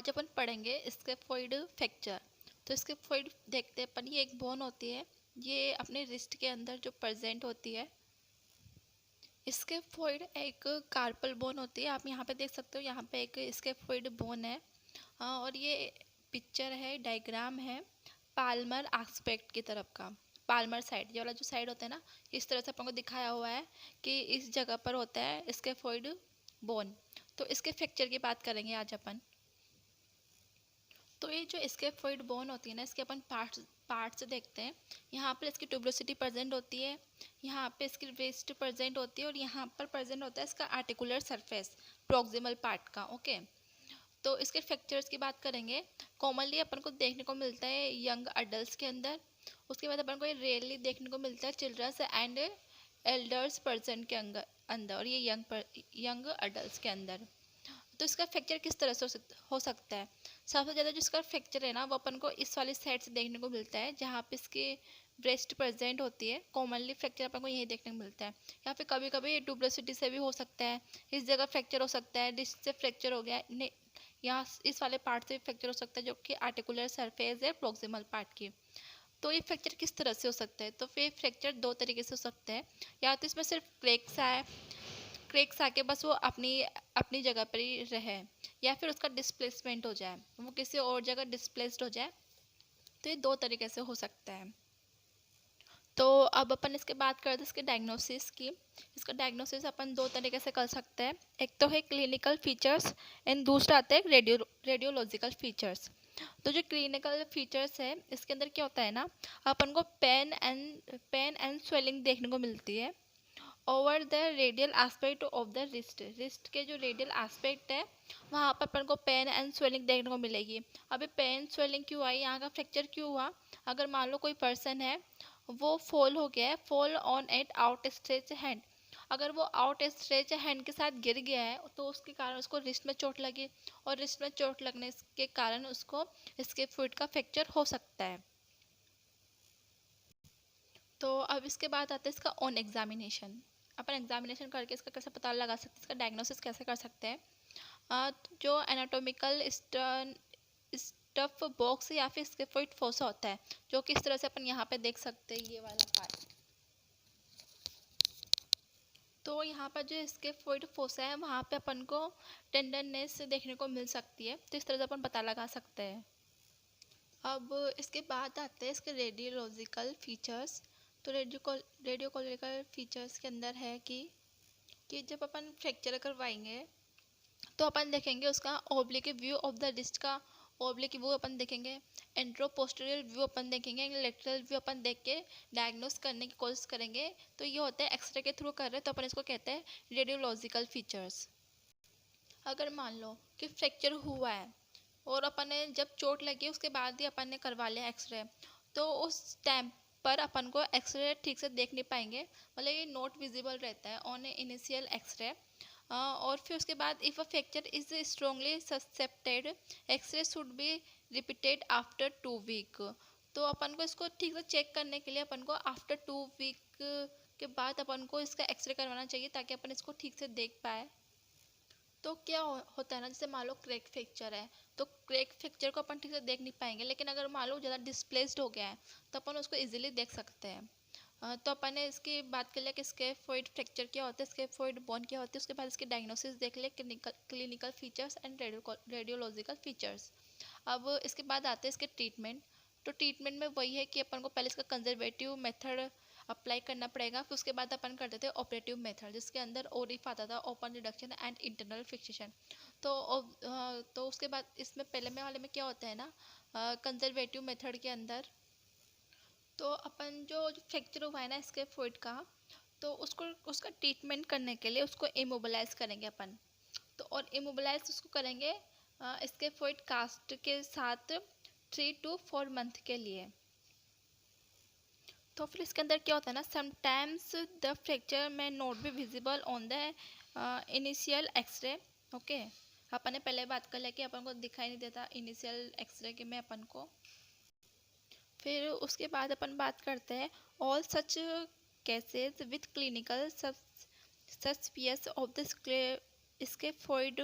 आज अपन पढ़ेंगे scaffold fracture. तो स्कैफोल्ड देखते हैं अपन, ये एक बोन होती है, ये अपने रिस्ट के अंदर जो प्रेजेंट होती है। स्कैफोल्ड एक कार्पल बोन होती है। आप यहाँ पे देख सकते हो, यहाँ पे एक स्कैफोल्ड बोन है। और ये पिक्चर है, डायग्राम है पाल्मर एस्पेक्ट की तरफ का। पाल्मर साइड, ये वाला जो साइड होता है ना, इस तरह से अपन को दिखाया हुआ है कि इस जगह पर होता है स्कैफोल्ड बोन। तो इसके फ्रैक्चर की बात करेंगे आज अपन। तो ये जो स्कैफोल्ड बोन होती है ना, इसके अपन पार्ट्स देखते हैं। यहाँ पर इसकी ट्यूबरोसिटी प्रेजेंट होती है, यहाँ पे इसकी वेस्ट प्रेजेंट होती है, और यहाँ पर प्रेजेंट होता है इसका आर्टिकुलर सरफेस प्रॉक्सिमल पार्ट का। ओके, तो इसके फ्रैक्चर्स की बात करेंगे। कॉमनली अपन को देखने को मिलता है यंग अडल्ट के अंदर। उसके बाद अपन को ये रेयरली देखने को मिलता है चिल्ड्रंस एंड एल्डर्स पर्सन के अंदर, और ये यंग अडल्ट के अंदर। तो इसका फ्रैक्चर किस तरह से हो सकता है? सबसे ज़्यादा जो इसका फ्रैक्चर है ना, वो अपन को इस वाली साइड से देखने को मिलता है, जहाँ पे इसकी ब्रेस्ट प्रेजेंट होती है। कॉमनली फ्रैक्चर अपन को यही देखने को मिलता है। या फिर कभी कभी ट्यूबरोसिटी से भी हो सकता है, इस जगह फ्रैक्चर हो सकता है, डिस्क से फ्रैक्चर हो गया, यहाँ इस वाले पार्ट से भी फ्रैक्चर हो सकता है, जो कि आर्टिकुलर सरफेस है प्रॉक्सिमल पार्ट की। तो ये फ्रैक्चर किस तरह से हो सकता है? तो फिर फ्रैक्चर दो तरीके से हो सकता है। या तो इसमें सिर्फ क्रेक्स आके बस वो अपनी अपनी जगह पर ही रहे, या फिर उसका डिस्प्लेसमेंट हो जाए, वो किसी और जगह डिस्प्लेस्ड हो जाए। तो ये दो तरीके से हो सकता है। तो अब अपन इसके बात करते हैं इसके डायग्नोसिस की। इसका डायग्नोसिस अपन दो तरीके से कर सकते हैं। एक तो है क्लिनिकल फीचर्स एंड दूसरा आता है रेडियोलॉजिकल फीचर्स। तो जो क्लिनिकल फीचर्स है, इसके अंदर क्या होता है ना, अपन को पेन एंड स्वेलिंग देखने को मिलती है over the radial aspect of the wrist के जो रेडियल एस्पेक्ट है, वहाँ पर अपन को पेन एंड स्वेलिंग देखने को मिलेगी। अभी पेन स्वेलिंग क्यों आई, यहाँ का फ्रैक्चर क्यों हुआ? अगर मान लो कोई पर्सन है, वो फॉल हो गया है, fall on at out stretch hand. अगर वो आउट स्ट्रेच हैंड के साथ गिर गया है, तो उसके कारण उसको रिस्ट में चोट लगी, और रिस्ट में चोट लगने के कारण उसको इसके फुट का फ्रैक्चर हो सकता है। तो अब इसके बाद आता है इसका ऑन एग्जामिनेशन। अपन एग्जामिनेशन करके इसका कैसे पता लगा सकते हैं, इसका डायग्नोसिस कैसे कर सकते हैं? जो एनाटोमिकल स्टफ बॉक्स या फिर स्कैफोल्ड फोसा होता है, जो कि इस तरह से अपन यहाँ पे देख सकते हैं, ये वाला पार्ट। तो यहाँ पर जो स्कैफोल्ड फोसा है, वहाँ पे अपन को टेंडरनेस देखने को मिल सकती है। तो इस तरह से अपन पता लगा सकते हैं। अब इसके बाद आते हैं इसके रेडियोलॉजिकल फीचर्स। तो रेडियोलॉजिकल फीचर्स के अंदर है कि जब अपन फ्रैक्चर करवाएंगे, तो अपन देखेंगे उसका oblique view of the wrist का ओब्लिक व्यू अपन देखेंगे, एंट्रोपोस्टीरियर व्यू अपन देखेंगे, लेटरल व्यू अपन देख के डायग्नोस करने की कोशिश करेंगे। तो ये होता है एक्सरे के थ्रू कर रहे हैं, तो अपन इसको कहते हैं रेडियोलॉजिकल फीचर्स। अगर मान लो कि फ्रैक्चर हुआ है और अपन ने जब चोट लगी उसके बाद ही अपन ने करवा लिया एक्सरे, तो उस टाइम पर अपन को एक्सरे ठीक से देख नहीं पाएंगे, मतलब ये नॉट विजिबल रहता है ऑन इनिशियल एक्सरे। और फिर उसके बाद if a fracture is strongly suspected, X-ray should be repeated after 2 week. तो अपन को इसको ठीक से चेक करने के लिए अपन को आफ्टर 2 वीक के बाद अपन को इसका एक्सरे करवाना चाहिए, ताकि अपन इसको ठीक से देख पाए। तो क्या होता है ना, जैसे मान लो क्रैक फ्रैक्चर है, तो क्रैक फ्रैक्चर को अपन ठीक से देख नहीं पाएंगे, लेकिन अगर मान लो ज़्यादा डिस्प्लेस्ड हो गया है, तो अपन उसको इजीली देख सकते हैं। तो अपन ने इसकी बात कर लिया कि स्कैफोल्ड फ्रैक्चर क्या होता है, स्कैफोल्ड बोन क्या होती है। उसके बाद इसकी डायग्नोसिस देख लिया, clinical features and radiological features. अब इसके बाद आते हैं इसके ट्रीटमेंट। तो ट्रीटमेंट में वही है कि अपन को पहले इसका कंजर्वेटिव मेथड अप्लाई करना पड़ेगा, फिर उसके बाद अपन करते थे ऑपरेटिव मेथड, जिसके अंदर ओरिफ आता था, open reduction and internal fixation. तो उसके बाद इसमें पहले में वाले में क्या होता है ना, कंजर्वेटिव मेथड के अंदर, तो अपन जो फ्रैक्चर हुआ है ना इसके फुट का, तो उसको उसका ट्रीटमेंट करने के लिए उसको इमोबलाइज करेंगे अपन। तो और इमोबलाइज उसको करेंगे इसके फुट कास्ट के साथ 3 to 4 मंथ के लिए। तो फिर इसके अंदर क्या होता है ना, sometimes the fracture may not be visible on the initial x-ray. Okay, अपन ने पहले बात कर लिया कि अपन को दिखाई नहीं देता इनिशियल एक्सरे के में अपन को। फिर उसके बाद अपन बात करते हैं all such cases with clinical suspicious of the scaphoid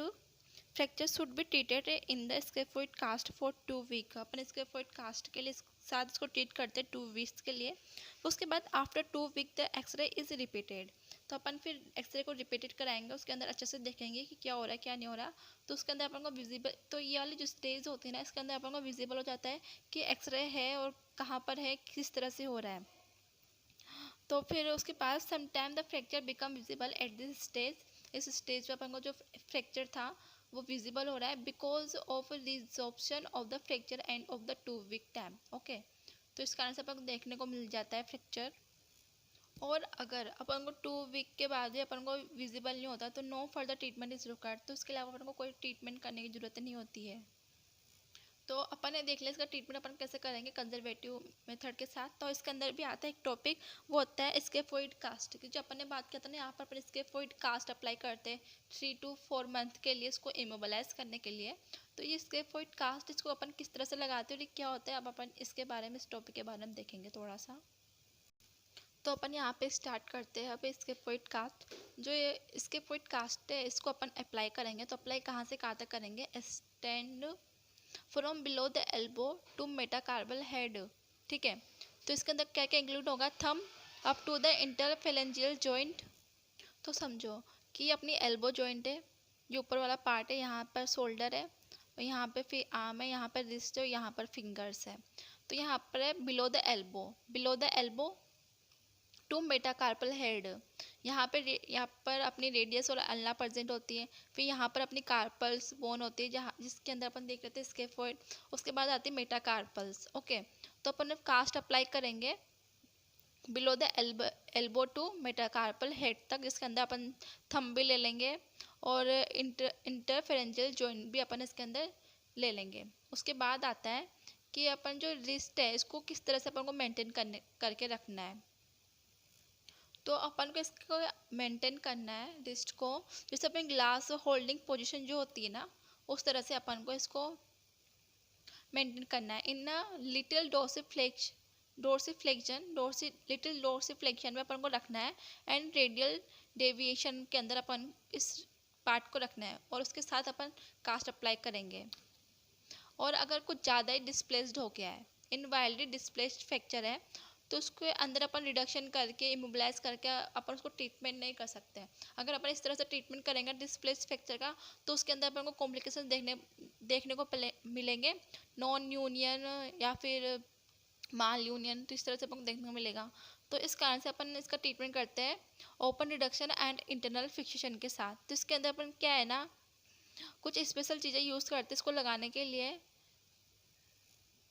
fracture should be treated in the scaphoid cast for 2 week. अपन स्कैफोल्ड कास्ट के लिए साथ इसको ट्रीट करते हैं 2 वीक्स के लिए। उसके बाद after 2 week the X-ray is repeated. तो अपन फिर एक्सरे को रिपीटेड कराएंगे, उसके अंदर अच्छे से देखेंगे कि क्या हो रहा है क्या नहीं हो रहा। तो उसके अंदर अपन को विजिबल, तो ये वाली जो स्टेज होती है ना, इसके अंदर अपन को विजिबल हो जाता है कि एक्सरे है और कहाँ पर है, किस तरह से हो रहा है। तो फिर उसके बाद sometime the fracture become visible at this stage. इस स्टेज पे अपन को जो फ्रैक्चर था वो विजिबल हो रहा है because of resorption of the fracture end of the 2 week time. Okay, तो इस कारण से अपन को देखने को मिल जाता है फ्रैक्चर। और अगर अपन को 2 वीक के बाद भी अपन को विजिबल नहीं होता तो no further treatment is required. तो उसके अलावा अपन को कोई ट्रीटमेंट करने की जरूरत नहीं होती है। तो अपन ने देख लिया इसका ट्रीटमेंट अपन कैसे करेंगे कंजर्वेटिव मेथड के साथ। तो इसके अंदर भी आता है एक टॉपिक, वो होता है स्कैफोल्ड कास्ट की। जो अपन ने बात किया था ना, यहाँ पर अपन स्कैफोल्ड कास्ट अप्लाई करते हैं 3 to 4 मंथ के लिए इसको इमोबलाइज करने के लिए। तो ये स्कैफोल्ड कास्ट इसको अपन किस तरह से लगाते हैं और ये क्या होता है, अब अपन इसके बारे में, इस टॉपिक के बारे में देखेंगे थोड़ा सा। तो अपन यहाँ पे स्टार्ट करते हैं। अब स्कैफोल्ड कास्ट, जो ये स्कैफोल्ड कास्ट है इसको अपन अप्लाई करेंगे। तो अप्लाई कहाँ से कहाँ तक करेंगे, stand from below the elbow to metacarpal head. ठीक है, तो इसके अंदर क्या क्या इंक्लूड होगा, thumb up to the interphalangeal joint. तो समझो कि ये अपनी एल्बो जॉइंट है, ये ऊपर वाला पार्ट है, यहाँ पर शोल्डर है, और यहाँ पे फिर आर्म है, यहाँ पर रिस्ट है, और यहाँ पर फिंगर्स है। तो यहाँ पर है below the elbow to metacarpal head. यहाँ पर अपनी रेडियस और अल्ना प्रेजेंट होती है। फिर यहाँ पर अपनी कार्पल्स बोन होती है, जहाँ जिसके अंदर अपन देख रहे थे स्कैफोल्ड। उसके बाद आती है मेटाकार्पल्स। ओके, तो अपन कास्ट अप्लाई करेंगे below the elbow to metacarpal head तक, जिसके अंदर अपन थंब भी ले लेंगे और इंटरफेरेंजियल जॉइंट भी अपन इसके अंदर ले लेंगे। उसके बाद आता है कि अपन जो रिस्ट है इसको किस तरह से अपन को मेंटेन करके रखना है। तो अपन को इसको मेंटेन करना है रिस्ट को, जैसे अपनी ग्लास होल्डिंग पोजीशन जो होती है ना, उस तरह से अपन को इसको मेंटेन करना है। इन लिटिल लिटिल डोर्सिफ्लेक्शन में अपन को रखना है, एंड रेडियल डेविएशन के अंदर अपन इस पार्ट को रखना है, और उसके साथ अपन कास्ट अप्लाई करेंगे। और अगर कुछ ज़्यादा ही डिस्प्लेस्ड हो गया है, इनवाइल्डली डिस्प्लेस्ड फ्रैक्चर है, तो उसके अंदर अपन रिडक्शन करके इमोबिलाइज करके अपन उसको ट्रीटमेंट नहीं कर सकते हैं। अगर अपन इस तरह से ट्रीटमेंट करेंगे डिस्प्लेस्ड फ्रैक्चर का, तो उसके अंदर अपन को कॉम्प्लिकेशन देखने को मिलेंगे, नॉन यूनियन या फिर माल यूनियन। तो इस तरह से अपन को देखने को मिलेगा। तो इस कारण से अपन इसका ट्रीटमेंट करते हैं open reduction and internal fixation के साथ। तो इसके अंदर अपन क्या है ना, कुछ स्पेशल चीज़ें यूज़ करते हैं इसको लगाने के लिए।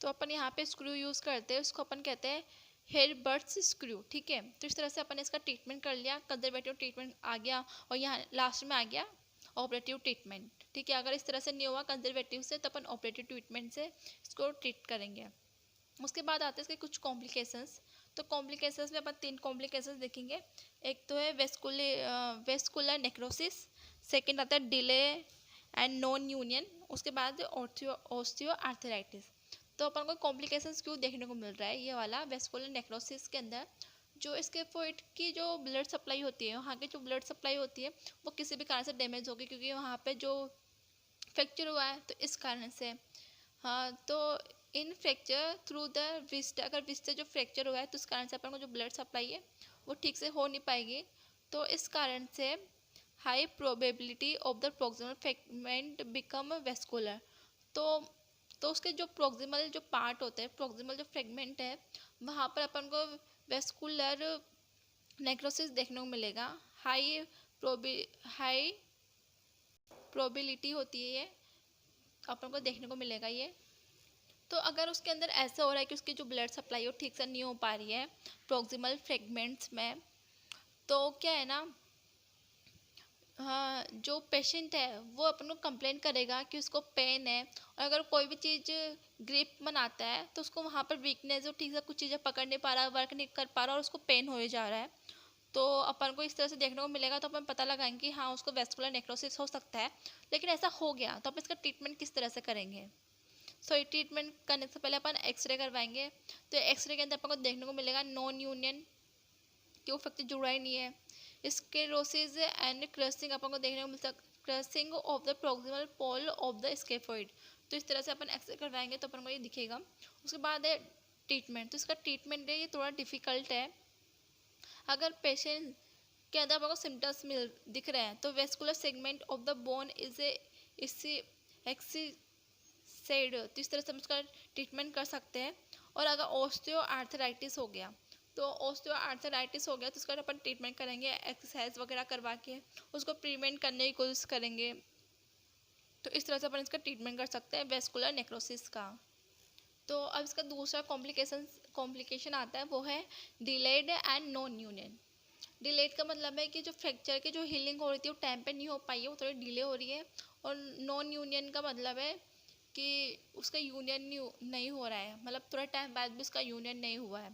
तो अपन यहाँ पे स्क्रू यूज़ करते हैं, उसको अपन कहते हैं हेयर बर्ड्स स्क्रू। ठीक है, तो इस तरह से अपन इसका ट्रीटमेंट कर लिया, कंजर्वेटिव ट्रीटमेंट आ गया, और यहाँ लास्ट में आ गया ऑपरेटिव ट्रीटमेंट। ठीक है, अगर इस तरह से नहीं हुआ कंजर्वेटिव से, तो अपन ऑपरेटिव ट्रीटमेंट से इसको ट्रीट करेंगे। उसके बाद आते हैं इसके कुछ कॉम्प्लिकेशंस। तो कॉम्प्लिकेशंस में अपन 3 कॉम्प्लिकेशंस देखेंगे। एक तो है वेस्कुलर नेक्रोसिस, सेकेंड आता है डिले एंड नॉन यूनियन, उसके बाद ऑस्टियो आर्थराइटिस। तो अपन को कॉम्प्लिकेशंस क्यों देखने को मिल रहा है, ये वाला वेस्कुलर नेक्रोसिस के अंदर जो इसके स्कैफोल्ड की जो ब्लड सप्लाई होती है, वहाँ की जो ब्लड सप्लाई होती है वो किसी भी कारण से डैमेज होगी, क्योंकि वहाँ पे जो फ्रैक्चर हुआ है, तो इस कारण से। हाँ, तो इन फ्रैक्चर थ्रू द विस्ट, अगर विस्ट से जो फ्रैक्चर हुआ है तो इस कारण से अपन को जो ब्लड सप्लाई है वो ठीक से हो नहीं पाएगी। तो इस कारण से high probability of the proximal fragment become vascular. तो उसके जो प्रोक्सिमल जो पार्ट होते हैं, प्रोक्सिमल जो फ्रेगमेंट है, वहाँ पर अपन को वेस्कुलर नेक्रोसिस देखने को मिलेगा। हाई प्रोबेबिलिटी होती है ये, अपन को देखने को मिलेगा ये। तो अगर उसके अंदर ऐसा हो रहा है कि उसकी जो ब्लड सप्लाई हो ठीक से नहीं हो पा रही है प्रोक्सिमल फ्रेगमेंट्स में, तो क्या है ना, हाँ, जो पेशेंट है वो अपन को कंप्लेन करेगा कि उसको पेन है, और अगर कोई भी चीज़ ग्रिप बनाता है तो उसको वहाँ पर वीकनेस, वो ठीक से कुछ चीज़ें पकड़ नहीं पा रहा, वर्क नहीं कर पा रहा, और उसको पेन हो जा रहा है। तो अपन को इस तरह से देखने को मिलेगा, तो अपन पता लगाएंगे कि हाँ उसको वेस्कुलर नेक्रोसिस हो सकता है। लेकिन ऐसा हो गया तो अपन इसका ट्रीटमेंट किस तरह से करेंगे। सो ट्रीटमेंट करने से पहले अपन एक्सरे करवाएंगे। तो एक्सरे के अंदर अपन को देखने को मिलेगा नॉन यूनियन, कि वो फ्रैक्चर जुड़ा ही नहीं है। स्क्लेरोसिस एंड क्रसिंग अपन को देखने को crushing of the proximal pole of the scaphoid. तो इस तरह से अपन एक्सरे करवाएंगे तो अपन को ये दिखेगा। उसके बाद है ट्रीटमेंट। तो इसका ट्रीटमेंट है ये थोड़ा डिफिकल्ट है। अगर पेशेंट के अंदर आपको सिम्टम्स दिख रहे हैं तो vascular segment of the bone is excised, तो इस तरह से हम उसका ट्रीटमेंट कर सकते हैं। और अगर ऑस्टियो आर्थराइटिस हो गया तो उसका अपन ट्रीटमेंट करेंगे एक्सरसाइज वगैरह करवा के, उसको प्रिवेंट करने की कोशिश करेंगे। तो इस तरह से अपन इसका ट्रीटमेंट कर सकते हैं वेस्कुलर नेक्रोसिस का। तो अब इसका दूसरा कॉम्प्लिकेशन आता है, वो है delayed and non union. Delayed का मतलब है कि जो फ्रैक्चर की जो हीलिंग हो रही थी वो टाइम पे नहीं हो पाई है, वो थोड़ी डिले हो रही है। और नॉन यूनियन का मतलब है कि उसका यूनियन नहीं हो रहा है, मतलब थोड़ा टाइम बाद भी उसका यूनियन नहीं हुआ है।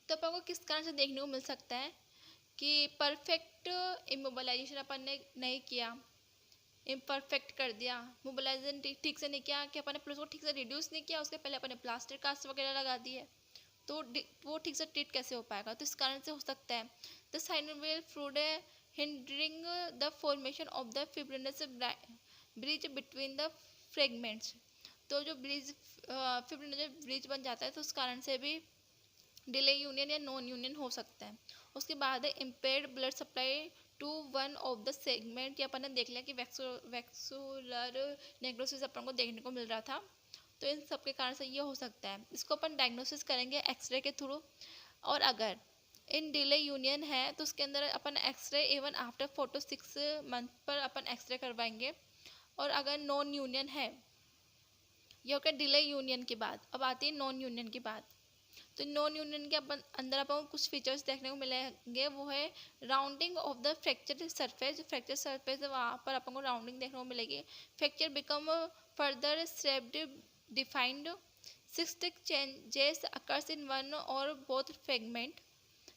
तो अपन को किस कारण से देखने को मिल सकता है कि परफेक्ट इमोबलाइजेशन अपन ने नहीं किया, इम्परफेक्ट कर दिया, मोबिलाइजेशन ठीक से नहीं किया, कि अपन ने प्लस को ठीक से रिड्यूस नहीं किया, उसके पहले अपन ने प्लास्टर कास्ट वगैरह लगा दी है, तो वो ठीक से ट्रीट कैसे हो पाएगा। तो इस कारण से हो सकता है the synovial fluid hindering the formation of the fibrinous bridge between the fragments. तो जो फिब्रिनस ब्रिज बन जाता है तो उस कारण से भी डिले यूनियन या नॉन यूनियन हो सकता है। उसके बाद है impaired blood supply to one of the segment. या अपन ने देख लिया कि वैक्सुलर नेक्रोसिस अपन को देखने को मिल रहा था, तो इन सब के कारण से ये हो सकता है। इसको अपन डायग्नोसिस करेंगे एक्सरे के थ्रू। और अगर इन डिले यूनियन है तो उसके अंदर अपन x-ray even after 4 to 6 month पर अपन एक्सरे करवाएंगे। और अगर नॉन यूनियन है, ये हो गया डिले यूनियन के बाद। अब आती है नॉन यूनियन की बात। तो नॉन यूनियन के अंदर अपन को कुछ फीचर्स देखने को मिलेंगे, वो है rounding of the fracture surface. Fracture surface है वहाँ पर अपन को राउंडिंग देखने को मिलेगी। Fracture become further strapped defined. Cystic changes occurs in one और बोथ फ्रेगमेंट।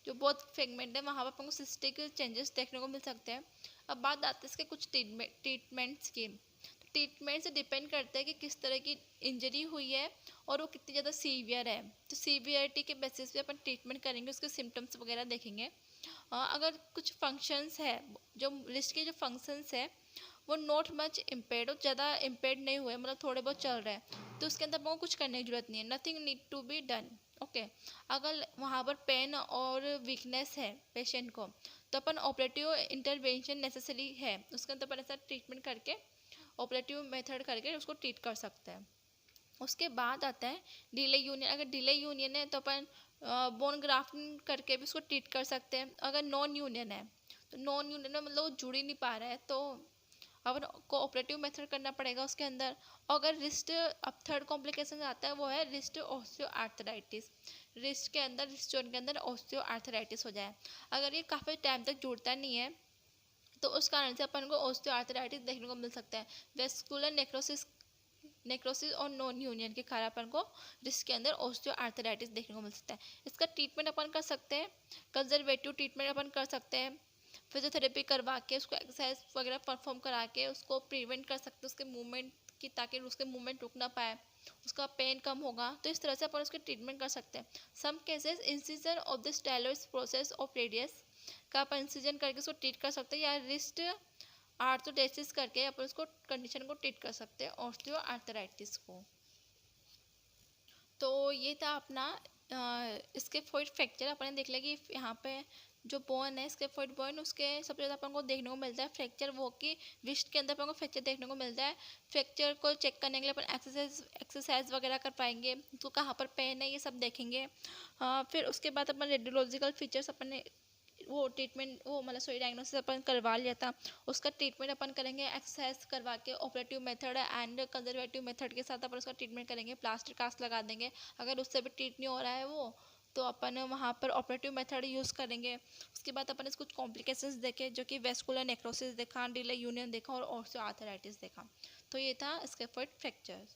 जो बोथ फ्रेगमेंट है वहाँ पर अपन को सिस्टिक चेंजेस देखने को मिल सकते हैं। अब बात आती है इसके कुछ ट्रीटमेंट्स की। ट्रीटमेंट से डिपेंड करता है कि किस तरह की इंजरी हुई है और वो कितनी ज़्यादा सीवियर है। तो सीवियरिटी के बेसिस पे अपन ट्रीटमेंट करेंगे, उसके सिम्टम्स वगैरह देखेंगे। अगर कुछ फंक्शंस है, जो रिस्ट के जो फंक्शंस है वो नॉट मच इम्पेयर्ड, ज़्यादा इम्पेयर्ड नहीं हुए, मतलब थोड़े बहुत चल रहे हैं, तो उसके अंदर आपको कुछ करने की जरूरत नहीं है। Nothing need to be done. Okay. अगर वहाँ पर पेन और वीकनेस है पेशेंट को तो अपन ऑपरेटिव इंटरवेंशन नेसेसरी है, उसके अंदर अपन ऐसा ट्रीटमेंट करके ऑपरेटिव मेथड करके उसको ट्रीट कर सकते हैं। उसके बाद आता है डिले यूनियन। अगर डिले यूनियन है तो अपन बोन ग्राफ्टिंग करके भी उसको ट्रीट कर सकते हैं। अगर नॉन यूनियन है तो नॉन यूनियन में मतलब वो जुड़ ही नहीं पा रहा है तो अपन को ऑपरेटिव मेथड करना पड़ेगा उसके अंदर। अगर रिस्ट, अब थर्ड कॉम्प्लिकेशन आता है वो है रिस्ट ऑस्टियो आर्थराइटिस। रिस्ट के अंदर, रिस्ट जोन के अंदर ऑस्टियो आर्थराइटिस हो जाए, अगर ये काफ़ी टाइम तक जुड़ता नहीं है तो उस कारण से अपन को ऑस्टियोआर्थराइटिस देखने को मिल सकता है। वेस्कुलर नेक्रोसिस और नॉन यूनियन के कारण अपन को रिस्ट के अंदर ऑस्टियोआर्थराइटिस देखने को मिल सकता है। इसका ट्रीटमेंट अपन कर सकते हैं, कंजर्वेटिव ट्रीटमेंट अपन कर सकते हैं, फिजियोथेरेपी करवा के उसको एक्सरसाइज वगैरह परफॉर्म करा के उसको प्रिवेंट कर सकते हैं उसके मूवमेंट की, ताकि उसके मूवमेंट रुक ना पाए, उसका पेन कम होगा। तो इस तरह से अपन उसके ट्रीटमेंट कर सकते हैं। Some cases incision of the styloid process of radius का अपन इंसिजन करके उसको ट्रीट कर सकते हैं, या रिस्ट आर्थोडेसिस करके अपन उसको कंडीशन को ट्रीट कर सकते हैं ऑस्टियो आर्थराइटिस को। तो ये था अपना स्केफोइड फ्रैक्चर। अपन ने देख लिया कि यहाँ पे जो बोन है स्केफोइड बोन, उसके सबसे ज़्यादा अपन को देखने को मिलता है फ्रैक्चर, वो कि रिस्ट के अंदर अपन को फ्रैक्चर देखने को मिलता है। फ्रैक्चर को चेक करने के लिए अपन एक्सरसाइज वगैरह कर पाएंगे, तो कहाँ पर पेन है ये सब देखेंगे। फिर उसके बाद अपन रेडियोलॉजिकल फीचर्स अपन ने वो ट्रीटमेंट, वो मतलब सॉरी डायग्नोसिस अपन करवा लिया था, उसका ट्रीटमेंट अपन करेंगे एक्सरसाइज करवा के, operative method and conservative method के साथ अपन उसका ट्रीटमेंट करेंगे, प्लास्टर कास्ट लगा देंगे। अगर उससे भी ट्रीट नहीं हो रहा है वो तो अपन वहाँ पर ऑपरेटिव मेथड यूज़ करेंगे। उसके बाद अपन कुछ कॉम्प्लिकेशंस देखे, जो कि वेस्कुलर नेक्रोसिस देखा, डिले यूनियन देखा और ऑस्टियोआर्थराइटिस देखा। तो ये था स्केफोइड फ्रैक्चर।